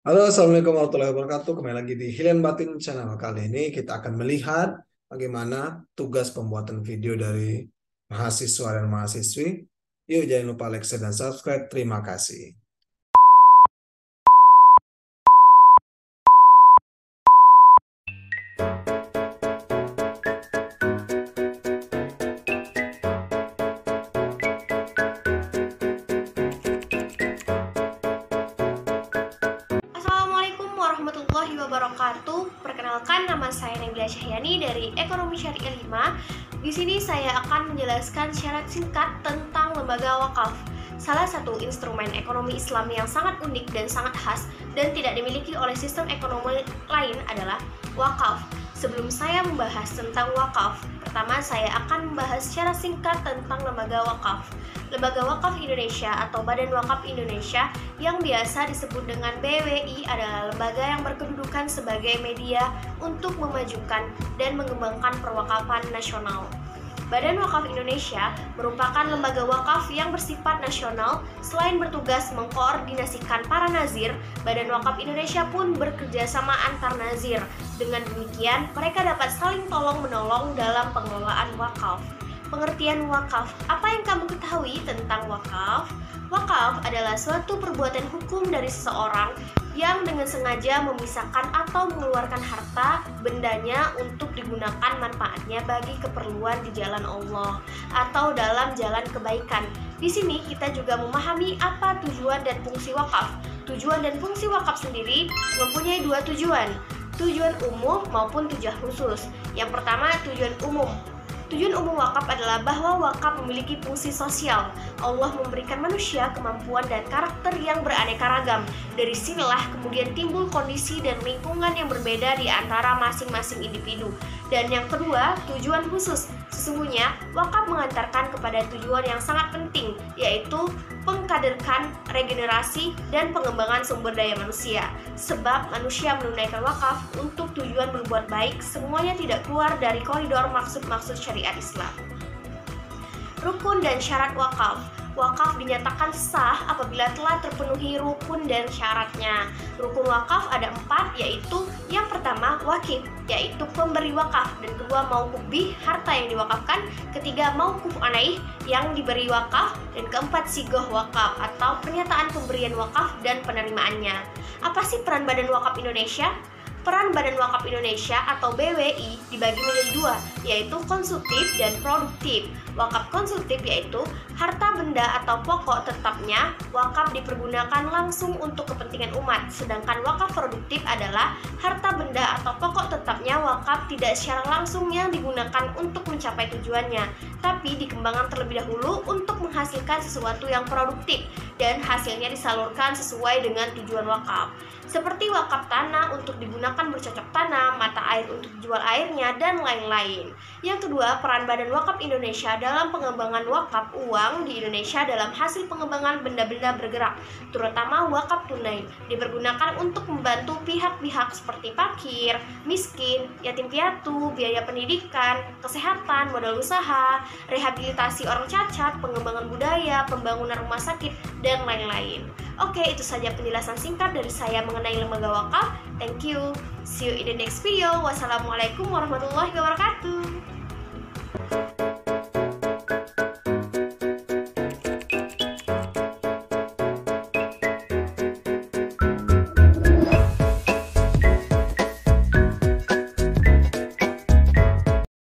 Halo, Assalamualaikum warahmatullahi wabarakatuh. Kembali lagi di Hilian Batin Channel. Kali ini kita akan melihat bagaimana tugas pembuatan video dari mahasiswa dan mahasiswi. Yuk, jangan lupa like, share, dan subscribe. Terima kasih. Assalamualaikum warahmatullahi wabarakatuh. Perkenalkan, nama saya Nabila Syahyani dari Ekonomi Syariah 5. Di sini saya akan menjelaskan syarat singkat tentang lembaga wakaf. Salah satu instrumen ekonomi Islam yang sangat unik dan sangat khas dan tidak dimiliki oleh sistem ekonomi lain adalah wakaf. Sebelum saya membahas tentang wakaf, pertama saya akan membahas secara singkat tentang lembaga wakaf. Lembaga Wakaf Indonesia atau Badan Wakaf Indonesia yang biasa disebut dengan BWI adalah lembaga yang berkedudukan sebagai media untuk memajukan dan mengembangkan perwakafan nasional. Badan Wakaf Indonesia merupakan lembaga wakaf yang bersifat nasional. Selain bertugas mengkoordinasikan para nazir, Badan Wakaf Indonesia pun bekerja sama antar nazir. Dengan demikian, mereka dapat saling tolong-menolong dalam pengelolaan wakaf. Pengertian wakaf. Apa yang kamu ketahui tentang wakaf? Wakaf adalah suatu perbuatan hukum dari seseorang yang dengan sengaja memisahkan atau mengeluarkan harta bendanya untuk digunakan manfaatnya bagi keperluan di jalan Allah atau dalam jalan kebaikan. Di sini kita juga memahami apa tujuan dan fungsi wakaf. Tujuan dan fungsi wakaf sendiri mempunyai dua tujuan, tujuan umum maupun tujuan khusus. Yang pertama, tujuan umum. Tujuan umum wakaf adalah bahwa wakaf memiliki fungsi sosial. Allah memberikan manusia kemampuan dan karakter yang beraneka ragam. Dari sinilah kemudian timbul kondisi dan lingkungan yang berbeda di antara masing-masing individu. Dan yang kedua, tujuan khusus. Sesungguhnya, wakaf mengantarkan kepada tujuan yang sangat penting, yaitu pengkaderkan, regenerasi, dan pengembangan sumber daya manusia. Sebab manusia menunaikan wakaf untuk tujuan berbuat baik, semuanya tidak keluar dari koridor maksud-maksud syariat Islam. Rukun dan syarat wakaf. Wakaf dinyatakan sah apabila telah terpenuhi rukun dan syaratnya. Rukun wakaf ada 4, yaitu yang pertama wakif, yaitu pemberi wakaf, dan kedua mauquf bih, harta yang diwakafkan, ketiga mauquf alaih, yang diberi wakaf, dan keempat sigoh wakaf atau pernyataan pemberian wakaf dan penerimaannya. Apa sih peran Badan Wakaf Indonesia? Peran Badan Wakaf Indonesia atau BWI dibagi menjadi dua, yaitu konsumtif dan produktif. Wakaf konsumtif yaitu harta benda atau pokok tetapnya wakaf dipergunakan langsung untuk kepentingan umat, sedangkan wakaf produktif adalah harta benda atau pokok tetapnya wakaf tidak secara langsung yang digunakan untuk mencapai tujuannya, tapi dikembangkan terlebih dahulu untuk menghasilkan sesuatu yang produktif dan hasilnya disalurkan sesuai dengan tujuan wakaf. Seperti wakaf tanah untuk digunakan bercocok tanam, mata air untuk dijual airnya, dan lain-lain. Yang kedua, peran Badan Wakaf Indonesia dalam pengembangan wakaf uang di Indonesia dalam hasil pengembangan benda-benda bergerak, terutama wakaf tunai, dipergunakan untuk membantu pihak-pihak seperti fakir, miskin, yatim piatu, biaya pendidikan, kesehatan, modal usaha, rehabilitasi orang cacat, pengembangan budaya, pembangunan rumah sakit, dan lain-lain. Oke, itu saja penjelasan singkat dari saya mengenai lembaga wakaf. Thank you. See you in the next video. Wassalamualaikum warahmatullahi wabarakatuh.